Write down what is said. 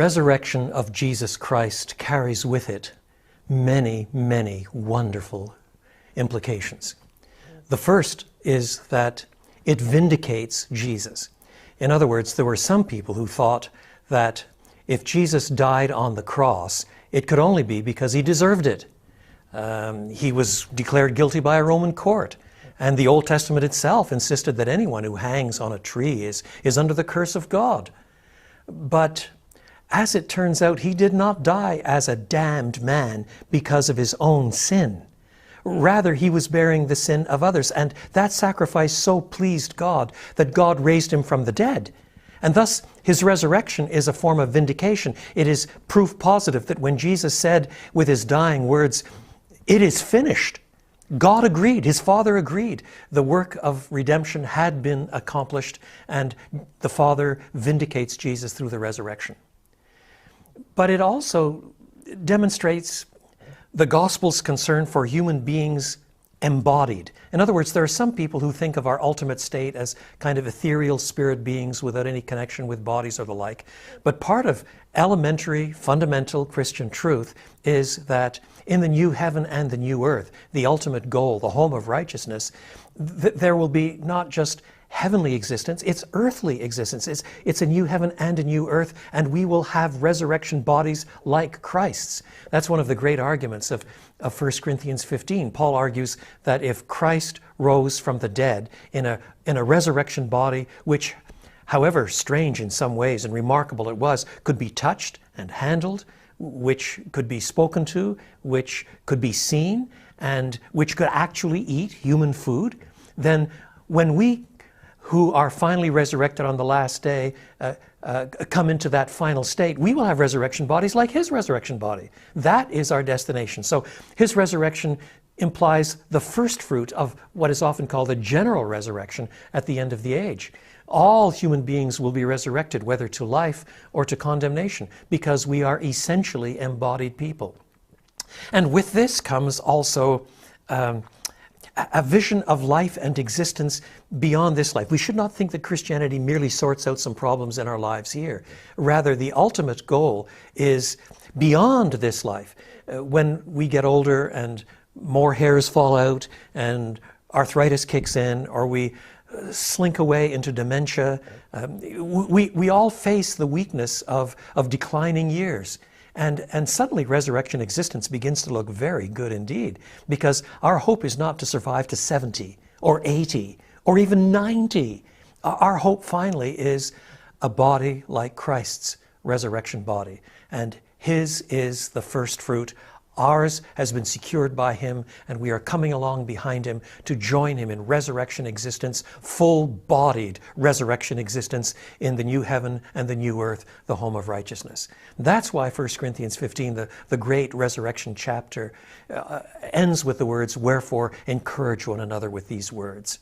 resurrection of Jesus Christ carries with it many, many wonderful implications. The first is that it vindicates Jesus. In other words, there were some people who thought that if Jesus died on the cross, it could only be because he deserved it. He was declared guilty by a Roman court. And the Old Testament itself insisted that anyone who hangs on a tree is under the curse of God. But as it turns out, he did not die as a damned man because of his own sin. Rather, he was bearing the sin of others. And that sacrifice so pleased God that God raised him from the dead. And thus, his resurrection is a form of vindication. It is proof positive that when Jesus said with his dying words, "It is finished," God agreed, his Father agreed. The work of redemption had been accomplished, and the Father vindicates Jesus through the resurrection. But it also demonstrates the gospel's concern for human beings embodied. In other words, there are some people who think of our ultimate state as kind of ethereal spirit beings without any connection with bodies or the like. But part of elementary, fundamental Christian truth is that in the new heaven and the new earth, the ultimate goal, the home of righteousness, there will be not just heavenly existence, it's earthly existence. It's a new heaven and a new earth, and we will have resurrection bodies like Christ's. That's one of the great arguments of 1 Corinthians 15. Paul argues that if Christ rose from the dead in a resurrection body, which, however strange in some ways and remarkable it was, could be touched and handled, which could be spoken to, which could be seen, and which could actually eat human food, then when we who are finally resurrected on the last day come into that final state, we will have resurrection bodies like his resurrection body. That is our destination. So his resurrection implies the first fruit of what is often called the general resurrection at the end of the age. All human beings will be resurrected, whether to life or to condemnation, because we are essentially embodied people. And with this comes also a vision of life and existence beyond this life. We should not think that Christianity merely sorts out some problems in our lives here. Rather, the ultimate goal is beyond this life. When we get older and more hairs fall out and arthritis kicks in, or we slink away into dementia, we all face the weakness of declining years. And suddenly resurrection existence begins to look very good indeed, because our hope is not to survive to 70 or 80 or even 90. Our hope finally is a body like Christ's resurrection body, and his is the first fruit. Ours has been secured by him, and we are coming along behind him to join him in resurrection existence, full-bodied resurrection existence in the new heaven and the new earth, the home of righteousness. That's why 1 Corinthians 15, the great resurrection chapter, ends with the words, "Wherefore encourage one another with these words."